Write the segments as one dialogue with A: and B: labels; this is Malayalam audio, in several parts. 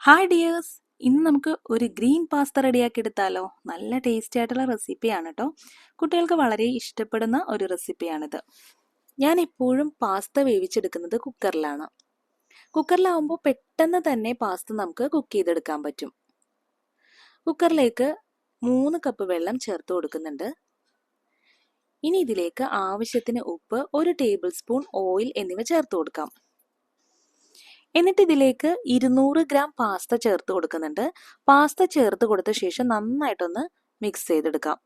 A: ഹായ് ഡിയേഴ്സ്, ഇന്ന് നമുക്ക് ഒരു ഗ്രീൻ പാസ്ത റെഡിയാക്കി എടുത്താലോ. നല്ല ടേസ്റ്റി ആയിട്ടുള്ള റെസിപ്പിയാണ് കേട്ടോ. കുട്ടികൾക്ക് വളരെ ഇഷ്ടപ്പെടുന്ന ഒരു റെസിപ്പിയാണിത്. ഞാൻ എപ്പോഴും പാസ്ത വേവിച്ചെടുക്കുന്നത് കുക്കറിലാണ്. കുക്കറിലാവുമ്പോൾ പെട്ടെന്ന് തന്നെ പാസ്ത നമുക്ക് കുക്ക് ചെയ്തെടുക്കാൻ പറ്റും. കുക്കറിലേക്ക് 3 കപ്പ് വെള്ളം ചേർത്ത് കൊടുക്കുന്നുണ്ട്. ഇനി ഇതിലേക്ക് ആവശ്യത്തിന് ഉപ്പ്, 1 ടേബിൾ സ്പൂൺ ഓയിൽ എന്നിവ ചേർത്ത് കൊടുക്കാം. എന്നിട്ട് ഇതിലേക്ക് 200 ഗ്രാം പാസ്ത ചേർത്ത് കൊടുക്കുന്നുണ്ട്. പാസ്ത ചേർത്ത് കൊടുത്ത ശേഷം നന്നായിട്ടൊന്ന് മിക്സ് ചെയ്തെടുക്കാം.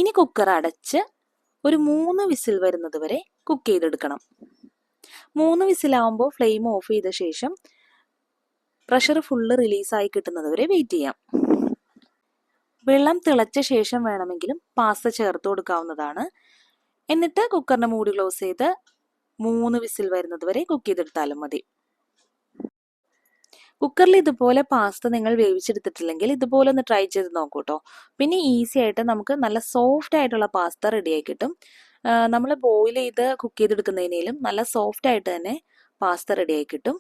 A: ഇനി കുക്കർ അടച്ച് ഒരു 3 വിസിൽ വരുന്നത് വരെ കുക്ക് ചെയ്തെടുക്കണം. 3 വിസിലാവുമ്പോൾ ഫ്ലെയിം ഓഫ് ചെയ്ത ശേഷം പ്രഷർ ഫുള്ള് റിലീസായി കിട്ടുന്നത് വരെ വെയിറ്റ് ചെയ്യാം. വെള്ളം തിളച്ച ശേഷം വേണമെങ്കിലും പാസ്ത ചേർത്ത് കൊടുക്കാവുന്നതാണ്. എന്നിട്ട് കുക്കറിന്റെ മൂടി ക്ലോസ് ചെയ്ത് 3 വിസിൽ വരുന്നത് വരെ കുക്ക് ചെയ്തെടുത്താലും മതി. കുക്കറിൽ ഇതുപോലെ പാസ്ത നിങ്ങൾ വേവിച്ചെടുത്തിട്ടില്ലെങ്കിൽ ഇതുപോലെ ഒന്ന് ട്രൈ ചെയ്ത് നോക്കൂ കേട്ടോ. പിന്നെ ഈസി ആയിട്ട് നമുക്ക് നല്ല സോഫ്റ്റ് ആയിട്ടുള്ള പാസ്ത റെഡിയായി കിട്ടും. നമ്മൾ ബോയിൽ ചെയ്ത് കുക്ക് ചെയ്തെടുക്കുന്നതിനേലും നല്ല സോഫ്റ്റ് ആയിട്ട് തന്നെ പാസ്ത റെഡിയായി കിട്ടും.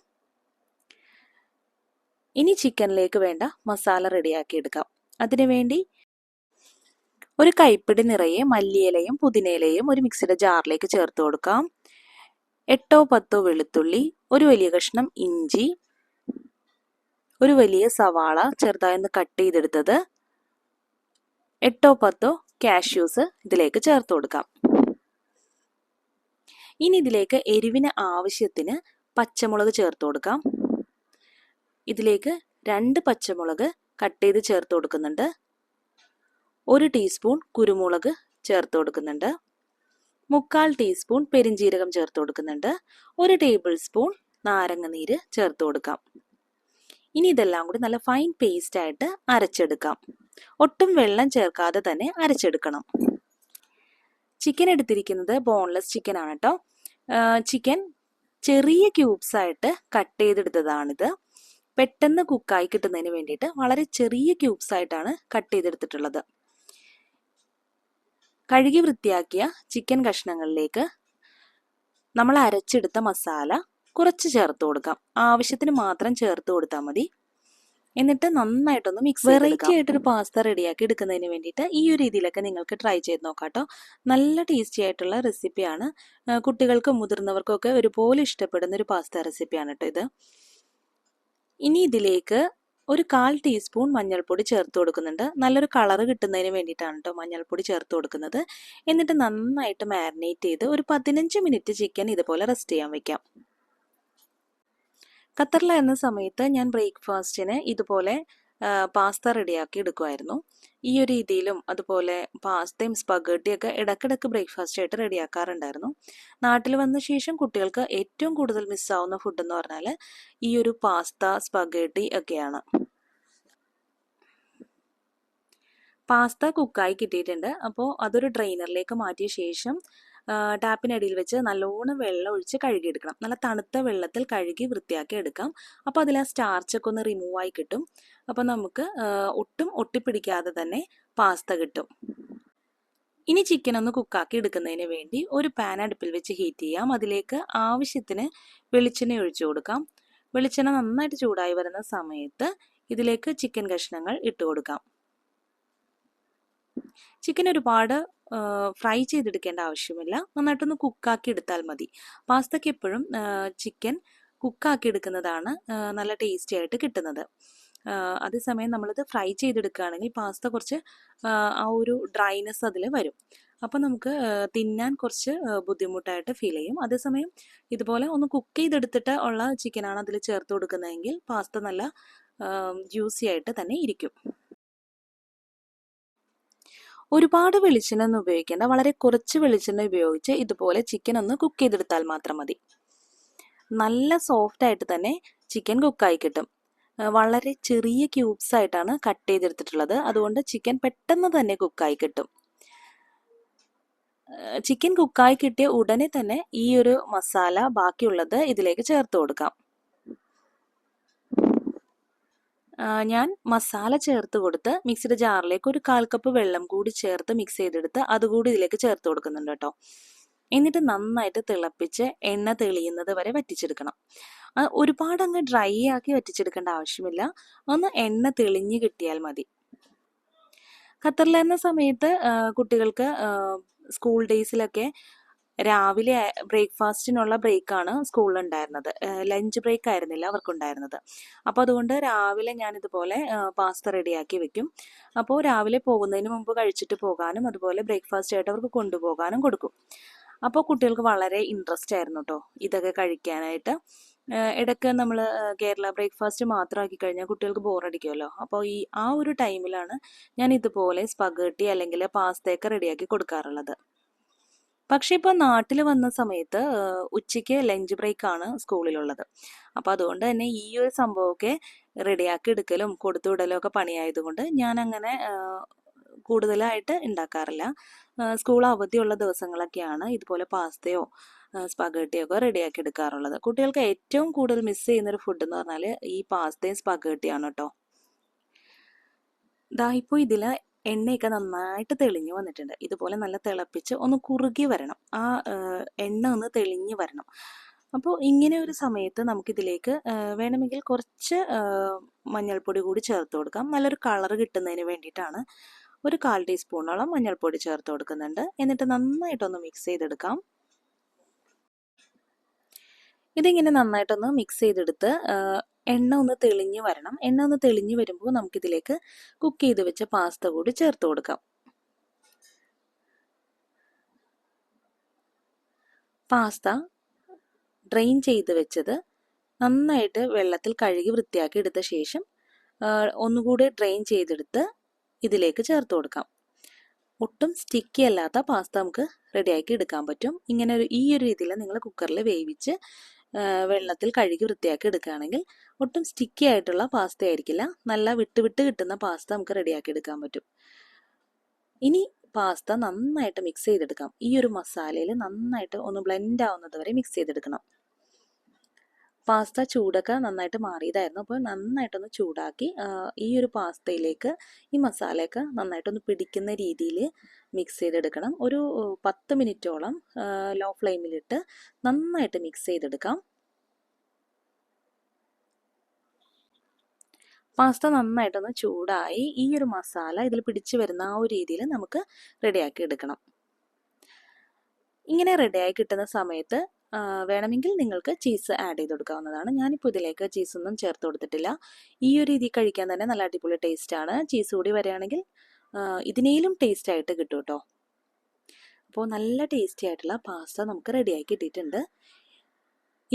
A: ഇനി ചിക്കനിലേക്ക് വേണ്ട മസാല റെഡിയാക്കി എടുക്കാം. അതിനുവേണ്ടി ഒരു കൈപ്പിടി നിറയെ മല്ലിയിലയും പുതിനയിലയും ഒരു മിക്സിയുടെ ജാറിലേക്ക് ചേർത്ത് കൊടുക്കാം. 8-10 വെളുത്തുള്ളി, ഒരു വലിയ കഷ്ണം ഇഞ്ചി, ഒരു വലിയ സവാള ചെറുതായി ഒന്ന് കട്ട് ചെയ്തെടുത്തത്, 8-10 കാഷ്യൂസ് ഇതിലേക്ക് ചേർത്ത് കൊടുക്കാം. ഇനി ഇതിലേക്ക് എരിവിന് ആവശ്യത്തിന് പച്ചമുളക് ചേർത്ത് കൊടുക്കാം. ഇതിലേക്ക് 2 പച്ചമുളക് കട്ട് ചെയ്ത് ചേർത്ത് കൊടുക്കുന്നുണ്ട്. 1 ടീസ്പൂൺ കുരുമുളക് ചേർത്ത് കൊടുക്കുന്നുണ്ട്. 3/4 ടീസ്പൂൺ പെരിഞ്ജീരകം ചേർത്ത് കൊടുക്കുന്നുണ്ട്. 1 ടേബിൾ സ്പൂൺ നാരങ്ങ നീര് ചേർത്ത് കൊടുക്കാം. ഇനി ഇതെല്ലാം കൂടി നല്ല ഫൈൻ പേസ്റ്റ് ആയിട്ട് അരച്ചെടുക്കാം. ഒട്ടും വെള്ളം ചേർക്കാതെ തന്നെ അരച്ചെടുക്കണം. ചിക്കൻ എടുത്തിരിക്കുന്നത് ബോൺലെസ് ചിക്കൻ ആണ് കേട്ടോ. ചിക്കൻ ചെറിയ ക്യൂബ്സ് ആയിട്ട് കട്ട് ചെയ്തെടുത്തതാണിത്. പെട്ടെന്ന് കുക്കായി കിട്ടുന്നതിന് വേണ്ടിയിട്ട് വളരെ ചെറിയ ക്യൂബ്സ് ആയിട്ടാണ് കട്ട് ചെയ്തെടുത്തിട്ടുള്ളത്. കഴുകി വൃത്തിയാക്കിയ ചിക്കൻ കഷ്ണങ്ങളിലേക്ക് നമ്മൾ അരച്ചെടുത്ത മസാല കുറച്ച് ചേർത്ത് കൊടുക്കാം. ആവശ്യത്തിന് മാത്രം ചേർത്ത് കൊടുത്താൽ മതി. എന്നിട്ട് നന്നായിട്ടൊന്ന് മിക്സ് ചെയ്ത് വെറൈറ്റി ആയിട്ടൊരു പാസ്ത റെഡിയാക്കി എടുക്കുന്നതിന് വേണ്ടിയിട്ട് ഈ ഒരു രീതിയിലൊക്കെ നിങ്ങൾക്ക് ട്രൈ ചെയ്ത് നോക്കാം കേട്ടോ. നല്ല ടേസ്റ്റി ആയിട്ടുള്ള റെസിപ്പിയാണ്. കുട്ടികൾക്കും മുതിർന്നവർക്കും ഒക്കെ ഒരുപോലെ ഇഷ്ടപ്പെടുന്ന ഒരു പാസ്ത റെസിപ്പിയാണ് കേട്ടോ ഇത്. ഇനി ഇതിലേക്ക് ഒരു 1/4 ടീസ്പൂൺ മഞ്ഞൾപ്പൊടി ചേർത്ത് കൊടുക്കുന്നുണ്ട്. നല്ലൊരു കളർ കിട്ടുന്നതിന് വേണ്ടിയിട്ടാണ് കേട്ടോ മഞ്ഞൾപ്പൊടി ചേർത്ത് കൊടുക്കുന്നത്. എന്നിട്ട് നന്നായിട്ട് മാരിനേറ്റ് ചെയ്ത് ഒരു 15 മിനിറ്റ് ചിക്കൻ ഇതുപോലെ റെസ്റ്റ് ചെയ്യാൻ വെക്കാം. ഖത്തറിലായിരുന്ന സമയത്ത് ഞാൻ ബ്രേക്ക്ഫാസ്റ്റിന് ഇതുപോലെ പാസ്ത റെഡിയാക്കി എടുക്കുമായിരുന്നു. ഈ ഒരു രീതിയിലും അതുപോലെ പാസ്തയും സ്പഗട്ടിയൊക്കെ ഇടയ്ക്കിടയ്ക്ക് ബ്രേക്ക്ഫാസ്റ്റ് ആയിട്ട് റെഡിയാക്കാറുണ്ടായിരുന്നു. നാട്ടിൽ വന്ന ശേഷം കുട്ടികൾക്ക് ഏറ്റവും കൂടുതൽ മിസ്സാവുന്ന ഫുഡ് എന്ന് പറഞ്ഞാൽ ഈ ഒരു പാസ്ത സ്പഗട്ടി ഒക്കെയാണ്. പാസ്ത കുക്കായി കിട്ടിയിട്ടുണ്ട്. അപ്പോൾ അതൊരു ഡ്രെയിനറിലേക്ക് മാറ്റിയ ശേഷം ടാപ്പിനടിയിൽ വെച്ച് നല്ലോണം വെള്ളം ഒഴിച്ച് കഴുകിയെടുക്കണം. നല്ല തണുത്ത വെള്ളത്തിൽ കഴുകി വൃത്തിയാക്കി എടുക്കാം. അപ്പോൾ അതിൽ ആ സ്റ്റാർച്ചൊക്കെ ഒന്ന് റിമൂവ് ആയി കിട്ടും. അപ്പോൾ നമുക്ക് ഒട്ടും ഒട്ടിപ്പിടിക്കാതെ തന്നെ പാസ്ത കിട്ടും. ഇനി ചിക്കൻ ഒന്ന് കുക്കാക്കി എടുക്കുന്നതിന് വേണ്ടി ഒരു പാൻ അടുപ്പിൽ വെച്ച് ഹീറ്റ് ചെയ്യാം. അതിലേക്ക് ആവശ്യത്തിന് വെളിച്ചെണ്ണ ഒഴിച്ചു കൊടുക്കാം. വെളിച്ചെണ്ണ നന്നായിട്ട് ചൂടായി വരുന്ന സമയത്ത് ഇതിലേക്ക് ചിക്കൻ കഷ്ണങ്ങൾ ഇട്ട് കൊടുക്കാം. ചിക്കൻ ഒരുപാട് ഫ്രൈ ചെയ്തെടുക്കേണ്ട ആവശ്യമില്ല. നന്നായിട്ടൊന്ന് കുക്കാക്കി എടുത്താൽ മതി. പാസ്തയ്ക്ക് എപ്പോഴും ചിക്കൻ കുക്കാക്കി എടുക്കുന്നതാണ് നല്ല ടേസ്റ്റി ആയിട്ട് കിട്ടുന്നത്. അതേസമയം നമ്മളിത് ഫ്രൈ ചെയ്തെടുക്കുകയാണെങ്കിൽ പാസ്ത കുറച്ച് ആ ഒരു ഡ്രൈനെസ് അതിൽ വരും. അപ്പം നമുക്ക് തിന്നാൻ കുറച്ച് ബുദ്ധിമുട്ടായിട്ട് ഫീൽ ചെയ്യും. അതേസമയം ഇതുപോലെ ഒന്ന് കുക്ക് ചെയ്തെടുത്തിട്ട് ഉള്ള ചിക്കനാണ് അതിൽ ചേർത്ത് കൊടുക്കുന്നതെങ്കിൽ പാസ്ത നല്ല ജ്യൂസി ആയിട്ട് തന്നെ ഇരിക്കും. ഒരുപാട് വെളിച്ചെണ്ണ ഒന്നും ഉപയോഗിക്കേണ്ട, വളരെ കുറച്ച് വെളിച്ചെണ്ണ ഉപയോഗിച്ച് ഇതുപോലെ ചിക്കൻ ഒന്ന് കുക്ക് ചെയ്തെടുത്താൽ മാത്രം മതി. നല്ല സോഫ്റ്റ് ആയിട്ട് തന്നെ ചിക്കൻ കുക്കായി കിട്ടും. വളരെ ചെറിയ ക്യൂബ്സ് ആയിട്ടാണ് കട്ട് ചെയ്തെടുത്തിട്ടുള്ളത്. അതുകൊണ്ട് ചിക്കൻ പെട്ടെന്ന് തന്നെ കുക്കായി കിട്ടും. ചിക്കൻ കുക്കായി കിട്ടിയ ഉടനെ തന്നെ ഈ ഒരു മസാല ബാക്കിയുള്ളത് ഇതിലേക്ക് ചേർത്ത് കൊടുക്കാം. ഞാൻ മസാല ചേർത്ത് കൊടുത്ത് മിക്സിയുടെ ജാറിലേക്ക് ഒരു 1/4 കപ്പ് വെള്ളം കൂടി ചേർത്ത് മിക്സ് ചെയ്തെടുത്ത് അതുകൂടി ഇതിലേക്ക് ചേർത്ത് കൊടുക്കുന്നുണ്ട് കേട്ടോ. എന്നിട്ട് നന്നായിട്ട് തിളപ്പിച്ച് എണ്ണ തെളിയുന്നത് വരെ വറ്റിച്ചെടുക്കണം. ഒരുപാട് അങ്ങ് ഡ്രൈ ആക്കി വറ്റിച്ചെടുക്കേണ്ട ആവശ്യമില്ല, ഒന്ന് എണ്ണ തെളിഞ്ഞ് കിട്ടിയാൽ മതി. ഖത്തറിലായിരുന്ന സമയത്ത് കുട്ടികൾക്ക് സ്കൂൾ ഡേയ്സിലൊക്കെ രാവിലെ ബ്രേക്ക്ഫാസ്റ്റിനുള്ള ബ്രേക്കാണ് സ്കൂളിൽ ഉണ്ടായിരുന്നത്, ലഞ്ച് ബ്രേക്ക് ആയിരുന്നില്ല അവർക്കുണ്ടായിരുന്നത്. അപ്പോൾ അതുകൊണ്ട് രാവിലെ ഞാനിതുപോലെ പാസ്ത റെഡിയാക്കി വെക്കും. അപ്പോൾ രാവിലെ പോകുന്നതിന് മുമ്പ് കഴിച്ചിട്ട് പോകാനും അതുപോലെ ബ്രേക്ക്ഫാസ്റ്റ് ആയിട്ട് അവർക്ക് കൊണ്ടുപോകാനും കൊടുക്കും. അപ്പോൾ കുട്ടികൾക്ക് വളരെ ഇൻട്രസ്റ്റ് ആയിരുന്നു കേട്ടോ ഇതൊക്കെ കഴിക്കാനായിട്ട്. ഇടയ്ക്ക് നമ്മൾ കേരള ബ്രേക്ക്ഫാസ്റ്റ് മാത്രമാക്കി കഴിഞ്ഞാൽ കുട്ടികൾക്ക് ബോറടിക്കുമല്ലോ. അപ്പോൾ ആ ഒരു ടൈമിലാണ് ഞാൻ ഇതുപോലെ സ്പഗേട്ടി അല്ലെങ്കിൽ പാസ്തയൊക്കെ റെഡിയാക്കി കൊടുക്കാറുള്ളത്. പക്ഷെ ഇപ്പോൾ നാട്ടിൽ വന്ന സമയത്ത് ഉച്ചയ്ക്ക് ലഞ്ച് ബ്രേക്കാണ് സ്കൂളിലുള്ളത്. അപ്പോൾ അതുകൊണ്ട് തന്നെ ഈ ഒരു സംഭവമൊക്കെ റെഡിയാക്കി എടുക്കലും കൊടുത്തുവിടലും ഒക്കെ പണിയായതുകൊണ്ട് ഞാൻ അങ്ങനെ കൂടുതലായിട്ട് ഉണ്ടാക്കാറില്ല. സ്കൂൾ അവധിയുള്ള ദിവസങ്ങളൊക്കെയാണ് ഇതുപോലെ പാസ്തയോ സ്പഗേട്ടിയോ ഒക്കെ റെഡിയാക്കി എടുക്കാറുള്ളത്. കുട്ടികൾക്ക് ഏറ്റവും കൂടുതൽ മിസ് ചെയ്യുന്നൊരു ഫുഡ് എന്ന് പറഞ്ഞാൽ ഈ പാസ്തയും സ്പഗേട്ടിയാണ് കേട്ടോ. ദാ ഇപ്പോൾ ഇതിൽ എണ്ണയൊക്കെ നന്നായിട്ട് തെളിഞ്ഞു വന്നിട്ടുണ്ട്. ഇതുപോലെ നല്ല തിളപ്പിച്ച് ഒന്ന് കുറുകി വരണം, ആ എണ്ണ ഒന്ന് തെളിഞ്ഞ് വരണം. അപ്പോൾ ഇങ്ങനെ ഒരു സമയത്ത് നമുക്കിതിലേക്ക് വേണമെങ്കിൽ കുറച്ച് മഞ്ഞൾപ്പൊടി കൂടി ചേർത്ത് കൊടുക്കാം. നല്ലൊരു കളർ കിട്ടുന്നതിന് വേണ്ടിയിട്ടാണ് ഒരു 1/4 ടീസ്പൂണോളം മഞ്ഞൾപ്പൊടി ചേർത്ത് കൊടുക്കുന്നുണ്ട്. എന്നിട്ട് നന്നായിട്ടൊന്ന് മിക്സ് ചെയ്തെടുക്കാം. ഇതിങ്ങനെ നന്നായിട്ടൊന്ന് മിക്സ് ചെയ്തെടുത്ത് എണ്ണ ഒന്ന് തെളിഞ്ഞ് വരണം. എണ്ണ ഒന്ന് തെളിഞ്ഞ് വരുമ്പോൾ നമുക്കിതിലേക്ക് കുക്ക് ചെയ്ത് വെച്ച പാസ്ത കൂടി ചേർത്ത് കൊടുക്കാം. പാസ്ത ഡ്രെയിൻ ചെയ്ത് വെച്ചത് നന്നായിട്ട് വെള്ളത്തിൽ കഴുകി വൃത്തിയാക്കി എടുത്ത ശേഷം ഒന്നുകൂടി ഡ്രെയിൻ ചെയ്തെടുത്ത് ഇതിലേക്ക് ചേർത്ത് കൊടുക്കാം. ഒട്ടും സ്റ്റിക്കി അല്ലാത്ത പാസ്ത നമുക്ക് റെഡിയാക്കി എടുക്കാൻ പറ്റും. ഇങ്ങനെ ഈ ഒരു രീതിയിൽ നിങ്ങൾ കുക്കറിൽ വേവിച്ച് വെള്ളത്തിൽ കഴുകി വൃത്തിയാക്കി എടുക്കുകയാണെങ്കിൽ ഒട്ടും സ്റ്റിക്കി ആയിട്ടുള്ള പാസ്ത ആയിരിക്കില്ല, നല്ല വിട്ട് വിട്ട് കിട്ടുന്ന പാസ്ത നമുക്ക് റെഡിയാക്കി എടുക്കാൻ പറ്റും. ഇനി പാസ്ത നന്നായിട്ട് മിക്സ് ചെയ്തെടുക്കാം. ഈ ഒരു മസാലയിൽ നന്നായിട്ട് ഒന്ന് ബ്ലെൻഡ് ആവുന്നത് വരെ മിക്സ് ചെയ്തെടുക്കണം. പാസ്ത ചൂടൊക്കെ നന്നായിട്ട് മാറിയതായിരുന്നു. അപ്പോൾ നന്നായിട്ടൊന്ന് ചൂടാക്കി ഈ ഒരു പാസ്തയിലേക്ക് ഈ മസാലയൊക്കെ നന്നായിട്ടൊന്ന് പിടിക്കുന്ന രീതിയിൽ മിക്സ് ചെയ്തെടുക്കണം. ഒരു 10 മിനിറ്റോളം ലോ ഫ്ലെയിമിലിട്ട് നന്നായിട്ട് മിക്സ് ചെയ്തെടുക്കാം. പാസ്ത നന്നായിട്ടൊന്ന് ചൂടായി ഈ ഒരു മസാല ഇതിൽ പിടിച്ചു വരുന്ന ആ ഒരു രീതിയിൽ നമുക്ക് റെഡിയാക്കി എടുക്കണം. ഇങ്ങനെ റെഡിയായി കിട്ടുന്ന സമയത്ത് വേണമെങ്കിൽ നിങ്ങൾക്ക് ചീസ് ആഡ് ചെയ്ത് കൊടുക്കാവുന്നതാണ്. ഞാനിപ്പോൾ ഇതിലേക്ക് ചീസൊന്നും ചേർത്ത് കൊടുത്തിട്ടില്ല. ഈ ഒരു രീതി കഴിക്കാൻ തന്നെ നല്ല അടിപൊളി ടേസ്റ്റാണ്. ചീസ് കൂടി വരികയാണെങ്കിൽ ഇതിനേലും ടേസ്റ്റ് ആയിട്ട് കിട്ടും കേട്ടോ. അപ്പോൾ നല്ല ടേസ്റ്റി ആയിട്ടുള്ള പാസ്ത നമുക്ക് റെഡിയാക്കി കിട്ടിയിട്ടുണ്ട്.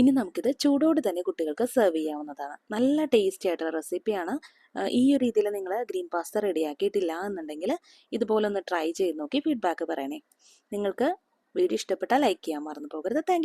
A: ഇനി നമുക്കിത് ചൂടോട് തന്നെ കുട്ടികൾക്ക് സെർവ് ചെയ്യാവുന്നതാണ്. നല്ല ടേസ്റ്റി ആയിട്ടുള്ള റെസിപ്പിയാണ്. ഈ ഒരു രീതിയിൽ നിങ്ങൾ ഗ്രീൻ പാസ്ത റെഡിയാക്കിയിട്ടില്ല എന്നുണ്ടെങ്കിൽ ഇതുപോലെ ഒന്ന് ട്രൈ ചെയ്ത് നോക്കി ഫീഡ്ബാക്ക് പറയണേ. നിങ്ങൾക്ക് വീഡിയോ ഇഷ്ടപ്പെട്ടാൽ ലൈക്ക് ചെയ്യാൻ മറന്നു പോകരുത്. Thank you.